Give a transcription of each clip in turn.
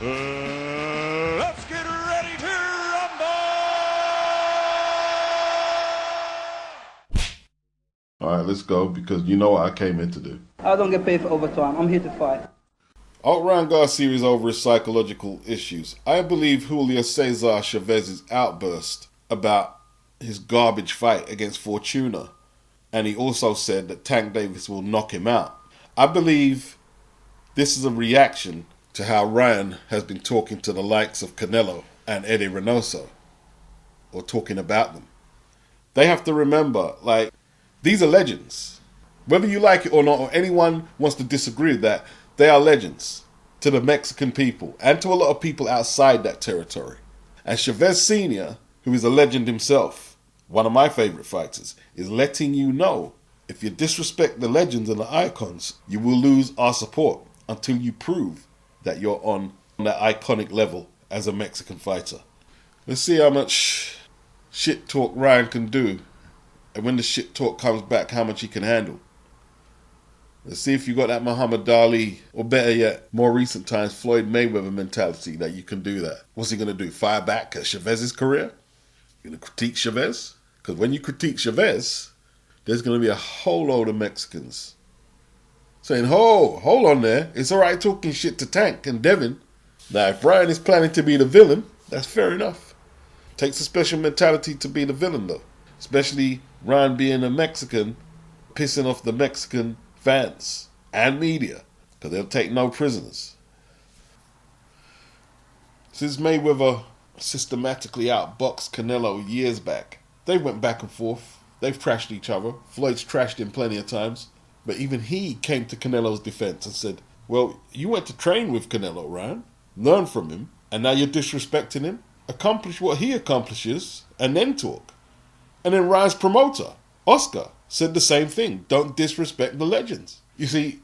Let's get ready to rumble! Alright, let's go, because you know what I came in to do. I don't get paid for overtime. I'm here to fight. Alt-Round Garcia is over his psychological issues. I believe Julio Cesar Chavez's outburst about his garbage fight against Fortuna, and he also said that Tank Davis will knock him out. I believe this is a reaction to how Ryan has been talking to the likes of CONNELL and Eddie Reynoso, or talking about them. They have to remember, like, these are legends. Whether you like it or not, or anyone wants to disagree with that, they are legends to the Mexican people and to a lot of people outside that territory. And Chavez Sr., who is a legend himself, one of my favorite fighters, is letting you know, if you disrespect the legends and the icons, you will lose our support until you prove that you're on that iconic level as a Mexican fighter. Let's see how much shit talk Ryan can do, and when the shit talk comes back, how much he can handle. Let's see if you got that Muhammad Ali, or better yet, more recent times, Floyd Mayweather mentality that you can do that. What's he going to do? Fire back at Chavez's career? You going to critique Chavez? Because when you critique Chavez, there's going to be a whole load of Mexicans saying, hold on there. It's all right talking shit to Tank and Devin. Now, if Ryan is planning to be the villain, that's fair enough. Takes a special mentality to be the villain, though. Especially Ryan being a Mexican, pissing off the Mexican fans and media, because they'll take no prisoners. Since Mayweather systematically outboxed Canelo years back, they went back and forth. They've trashed each other. Floyd's trashed him plenty of times. But even he came to Canelo's defense and said, well, you went to train with Canelo, Ryan. Learn from him. And now you're disrespecting him. Accomplish what he accomplishes and then talk. And then Ryan's promoter, Oscar, said the same thing. Don't disrespect the legends. You see,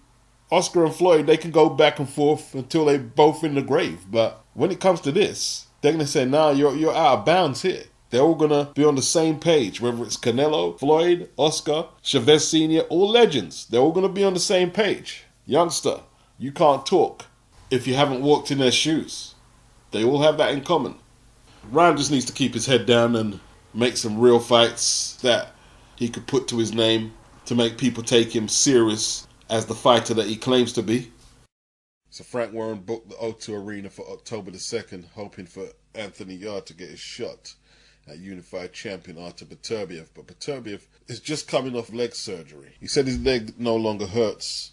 Oscar and Floyd, they can go back and forth until they're both in the grave. But when it comes to this, they're going to say, nah, you're out of bounds here. They're all going to be on the same page, whether it's Canelo, Floyd, Oscar, Chavez Sr., all legends. They're all going to be on the same page. Youngster, you can't talk if you haven't walked in their shoes. They all have that in common. Ryan just needs to keep his head down and make some real fights that he could put to his name to make people take him serious as the fighter that he claims to be. So Frank Warren booked the O2 Arena for October the 2nd, hoping for Anthony Yarde to get his shot at unified champion Artur Beterbiev. But Beterbiev is just coming off leg surgery. He said his leg no longer hurts.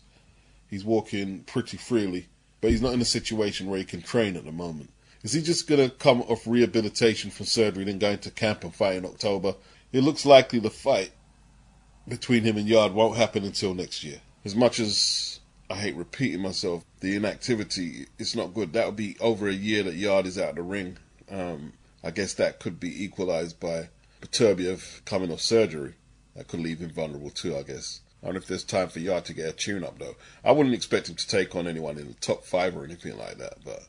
He's walking pretty freely, but he's not in a situation where he can train at the moment. Is he just going to come off rehabilitation from surgery, then go into camp and fight in October? It looks likely the fight between him and Yarde won't happen until next year. As much as I hate repeating myself, the inactivity, it's not good. That would be over a year that Yarde is out of the ring. I guess that could be equalised by Beterbiev coming off surgery. That could leave him vulnerable too, I guess. I don't know if there's time for Yarde to get a tune-up, though. I wouldn't expect him to take on anyone in the top 5 or anything like that, but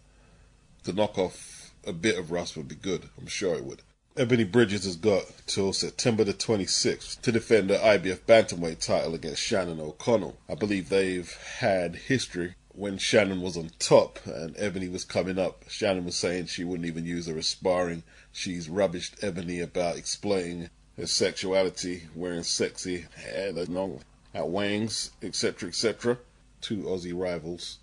to knock off a bit of rust would be good. I'm sure it would. Ebony Bridges has got till September the 26th to defend the IBF Bantamweight title against Shannon O'Connell. I believe they've had history. When Shannon was on top and Ebony was coming up, Shannon was saying she wouldn't even use her as sparring. She's rubbished Ebony about exploiting her sexuality, wearing sexy hair, at Wang's, etc., etc. 2 Aussie rivals.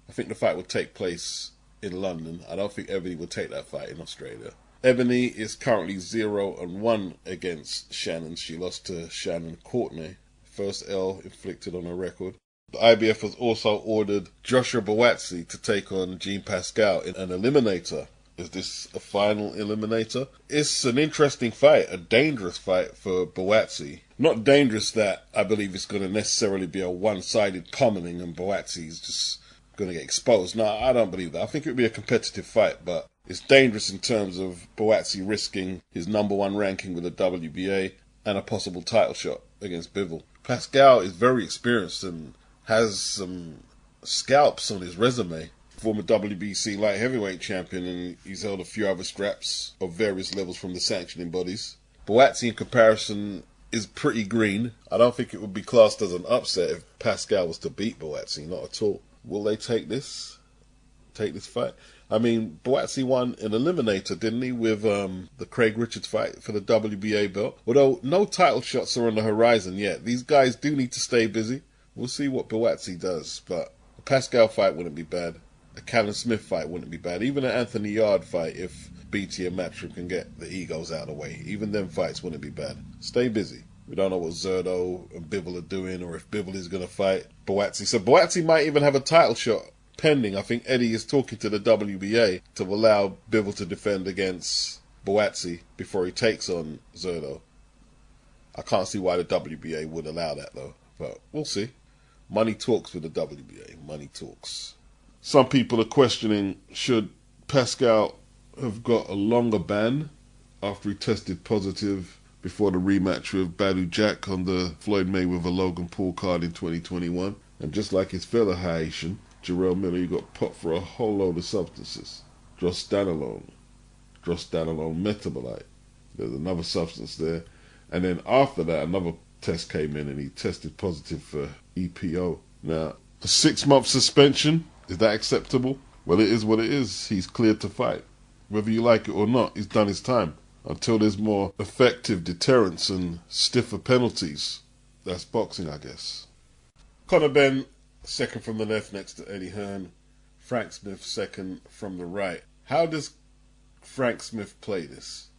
I think the fight would take place in London. I don't think Ebony would take that fight in Australia. Ebony is currently 0-1 against Shannon. She lost to Shannon Courtenay. First L inflicted on her record. The IBF has also ordered Joshua BUATSI to take on Jean Pascal in an eliminator. Is this a final eliminator? It's an interesting fight, a dangerous fight for BUATSI. Not dangerous that I believe it's going to necessarily be a one-sided pummeling and BUATSI is just going to get exposed. No, I don't believe that. I think it would be a competitive fight, but it's dangerous in terms of BUATSI risking his #1 ranking with the WBA and a possible title shot against Bivol. Pascal is very experienced and has some scalps on his resume. Former WBC light heavyweight champion, and he's held a few other straps of various levels from the sanctioning bodies. BUATSI in comparison is pretty green. I don't think it would be classed as an upset if Pascal was to beat BUATSI, not at all. Will they take this? take this fight. I mean, BUATSI won an eliminator, didn't he, with the Craig Richards fight for the WBA belt? Although no title shots are on the horizon yet. These guys do need to stay busy. We'll see what BUATSI does, but a PASCAL fight wouldn't be bad. A Callum Smith fight wouldn't be bad. Even an Anthony Yarde fight, if BT and Matchroom can get the egos out of the way. Even them fights wouldn't be bad. Stay busy. We don't know what Zerdo and Bivol are doing, or if Bivol is going to fight BUATSI. So BUATSI might even have a title shot pending. I think Eddie is talking to the WBA to allow Bivol to defend against BUATSI before he takes on Zerdo. I can't see why the WBA would allow that though, but we'll see. Money talks with the WBA. Money talks. Some people are questioning, should PASCAL have got a longer ban after he tested positive before the rematch with Badu Jack on the Floyd Mayweather-Logan Paul card in 2021. And just like his fellow Haitian, Jarrell Miller, he got popped for a whole load of substances. Drostanolone metabolite. There's another substance there. And then after that, another test came in and he tested positive for EPO. Now, a 6-month suspension, is that acceptable? Well, it is what it is. He's cleared to fight. Whether you like it or not, he's done his time. Until there's more effective deterrence and stiffer penalties. That's boxing, I guess. Conor Benn, second from the left next to Eddie Hearn. Frank Smith, second from the right. How does Frank Smith play this?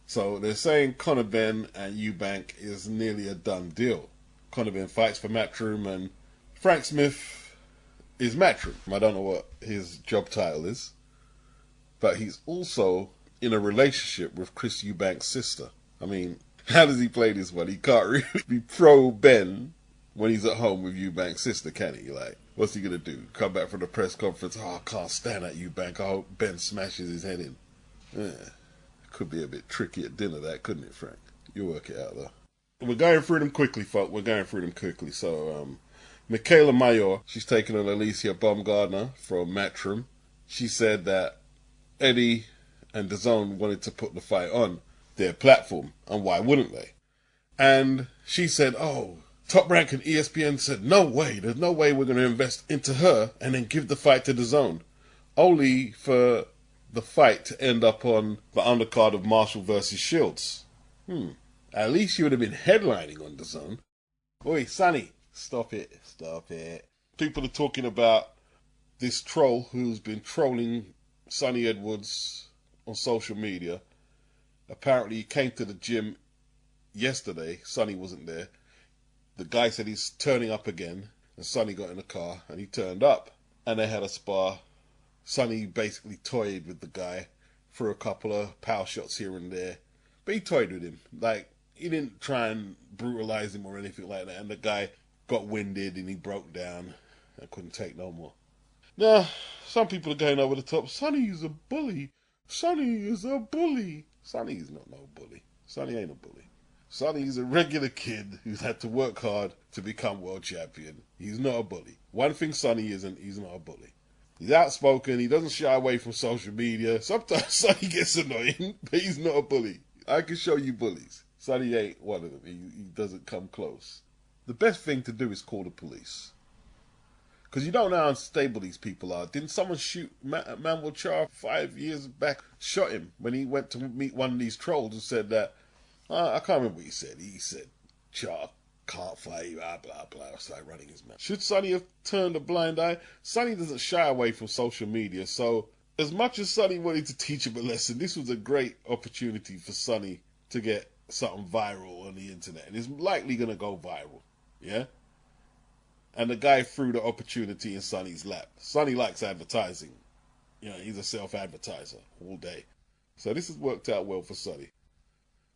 So they're saying Conor Benn and EUBANK is nearly a done deal. Conor Benn fights for Matchroom and Frank Smith is Matchroom. I don't know what his job title is, but he's also in a relationship with Chris Eubank's sister. I mean, how does he play this one? He can't really be pro Ben when he's at home with Eubank's sister, can he? Like, what's he going to do? Come back from the press conference, oh, I can't stand that Eubank. I hope Ben smashes his head in. Yeah, could be a bit tricky at dinner, that, couldn't it, Frank? You work it out, though. We're going through them quickly, folk. We're going through them quickly. So, MIKAELA Mayor, she's taking on Alicia Baumgardner from Matchroom. She said that Eddie and DAZN wanted to put the fight on their platform, and why wouldn't they? And she said, oh, Top Rank and ESPN said, no way, there's no way we're going to invest into her and then give the fight to DAZN. Only for the fight to end up on the undercard of Marshall versus Shields. At least she would have been headlining on DAZN. Oi, Sonny, stop it. People are talking about this troll who's been trolling Sonny Edwards on social media. Apparently he came to the gym yesterday. Sonny wasn't there. The guy said he's turning up again, and Sonny got in the car and he turned up and they had a spar. Sonny basically toyed with the guy, threw a couple of power shots here and there, but he toyed with him. Like, he didn't try and brutalize him or anything like that, and the guy got winded and he broke down and couldn't take no more. Now, some people are going over the top. Sonny is a bully. Sonny is a bully. Sonny is not no bully. Sonny ain't a bully. Sonny is a regular kid who's had to work hard to become world champion. He's not a bully. One thing Sonny isn't, he's not a bully. He's outspoken. He doesn't shy away from social media. Sometimes Sonny gets annoying, but he's not a bully. I can show you bullies. Sonny ain't one of them. He doesn't come close. The best thing to do is call the police. Because you don't know how unstable these people are. Didn't someone shoot Manuel Char 5 years back? Shot him when he went to meet one of these trolls and said that, I can't remember what he said. He said, Char can't fight, blah, blah, blah. Started running his mouth. Should Sonny have turned a blind eye? Sonny doesn't shy away from social media. So as much as Sonny wanted to teach him a lesson, this was a great opportunity for Sonny to get something viral on the internet. And it's likely going to go viral. Yeah? And the guy threw the opportunity in Sonny's lap. Sonny likes advertising. You know, he's a self-advertiser all day. So this has worked out well for Sonny.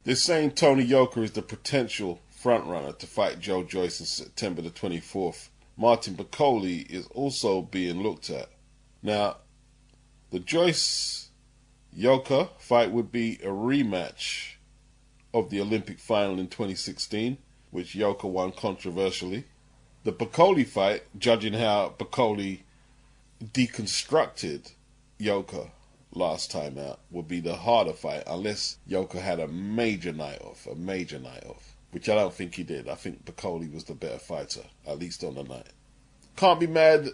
They're saying Tony Yoka is the potential frontrunner to fight Joe Joyce on September the 24th. Martin Bakole is also being looked at. Now, the Joyce-Yoka fight would be a rematch of the Olympic final in 2016, which Yoka won controversially. The Bakole fight, judging how Bakole deconstructed Yoka last time out, would be the harder fight unless Yoka had a major night off, which I don't think he did. I think Bakole was the better fighter, at least on the night. Can't be mad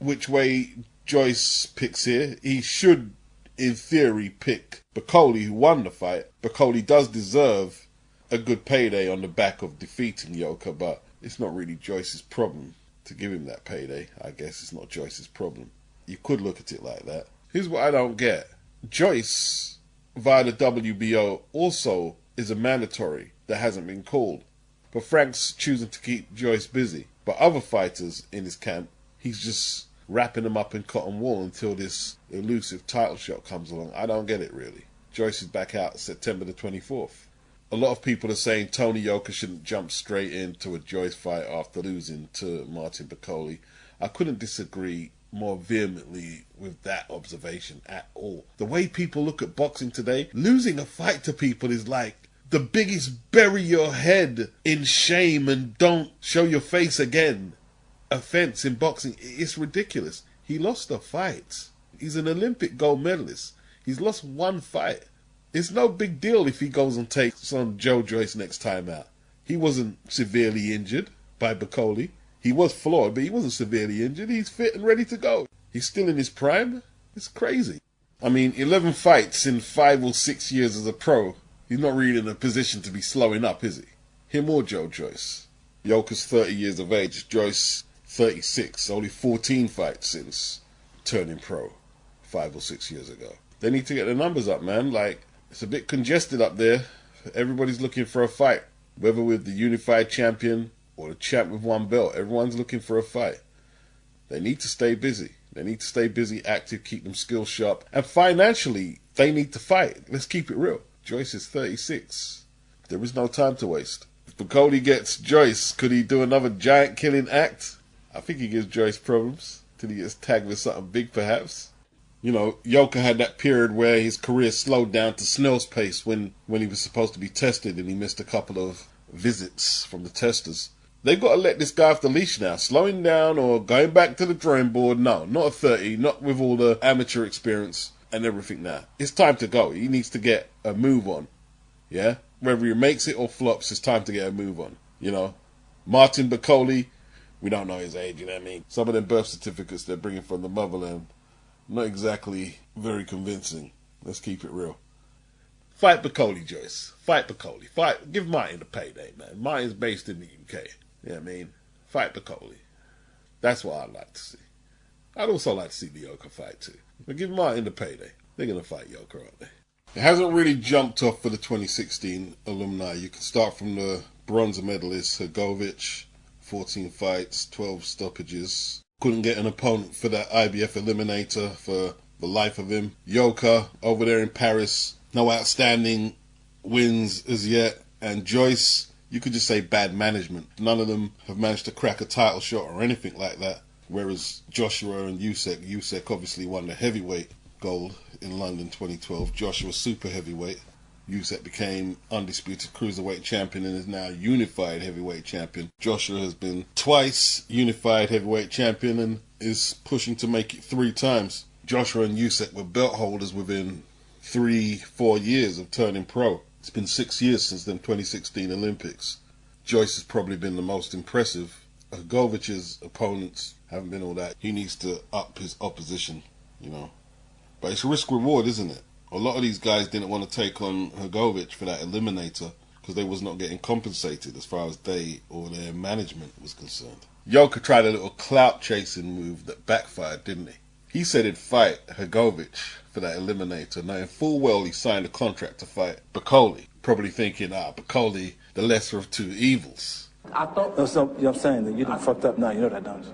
which way Joyce picks here, he should, in theory, pick Bakole, who won the fight. Bakole does deserve a good payday on the back of defeating Yoka, but it's not really Joyce's problem to give him that payday. I guess it's not Joyce's problem. You could look at it like that. Here's what I don't get. Joyce, via the WBO, also is a mandatory that hasn't been called. But Frank's choosing to keep Joyce busy. But other fighters in his camp, he's just wrapping them up in cotton wool until this elusive title shot comes along. I don't get it, really. Joyce is back out September the 24th. A lot of people are saying Tony Yoka shouldn't jump straight into a Joyce fight after losing to Martin Bakole. I couldn't disagree more vehemently with that observation at all. The way people look at boxing today, losing a fight to people is like the biggest bury your head in shame and don't show your face again offense in boxing. It's ridiculous. He lost a fight. He's an Olympic gold medalist. He's lost one fight. It's no big deal if he goes and takes on Joe Joyce next time out. He wasn't severely injured by Bakole. He was flawed, but he wasn't severely injured. He's fit and ready to go. He's still in his prime. It's crazy. I mean, 11 fights in 5 or 6 years as a pro. He's not really in a position to be slowing up, is he? Him or Joe Joyce. Yoka's 30 years of age. Joyce, 36. Only 14 fights since turning pro 5 or 6 years ago. They need to get the numbers up, man. Like, it's a bit congested up there. Everybody's looking for a fight. Whether with the unified champion or the champ with one belt, everyone's looking for a fight. They need to stay busy. They need to stay busy, active, keep them skills sharp. And financially, they need to fight. Let's keep it real. Joyce is 36. There is no time to waste. If Bakole gets Joyce, could he do another giant killing act? I think he gives Joyce problems till he gets tagged with something big, perhaps. You know, Yoka had that period where his career slowed down to snail's pace when he was supposed to be tested and he missed a couple of visits from the testers. They've got to let this guy off the leash now. Slowing down or going back to the drawing board, no. Not at 30, not with all the amateur experience and everything now. It's time to go. He needs to get a move on. Yeah? Whether he makes it or flops, it's time to get a move on. You know? Martin Bakole, we don't know his age, you know what I mean? Some of them birth certificates they're bringing from the motherland, not exactly very convincing. Let's keep it real. Fight Bakole, Joyce. Fight Bakole. Fight. Give Martin a payday, man. Martin's based in the UK. You know what I mean? Fight Bakole. That's what I'd like to see. I'd also like to see the Yoka fight too. But give Martin the payday. They're going to fight Yoka, aren't they? It hasn't really jumped off for the 2016 alumni. You can start from the bronze medalist, Hrgović, 14 fights, 12 stoppages. Couldn't get an opponent for that IBF eliminator for the life of him. Yoka, over there in Paris, no outstanding wins as yet. And Joyce, you could just say bad management. None of them have managed to crack a title shot or anything like that. Whereas Joshua and Usyk obviously won the heavyweight gold in London 2012. Joshua super heavyweight. Usyk became undisputed cruiserweight champion and is now unified heavyweight champion. Joshua has been twice unified heavyweight champion and is pushing to make it 3 times. Joshua and Usyk were belt holders within 3-4 years of turning pro. It's been 6 years since them 2016 Olympics. Joyce has probably been the most impressive. Hrgovic's opponents haven't been all that. He needs to up his opposition, you know. But it's risk-reward, isn't it? A lot of these guys didn't want to take on Hrgović for that eliminator because they was not getting compensated as far as they or their management was concerned. Yoka tried a little clout-chasing move that backfired, didn't he? He said he'd fight Hrgović for that eliminator, knowing full well he signed a contract to fight Bakole. Probably thinking, Bakole, the lesser of 2 evils. I thought... No, so, you know what I'm saying? That you done fucked up now, you know that, don't you?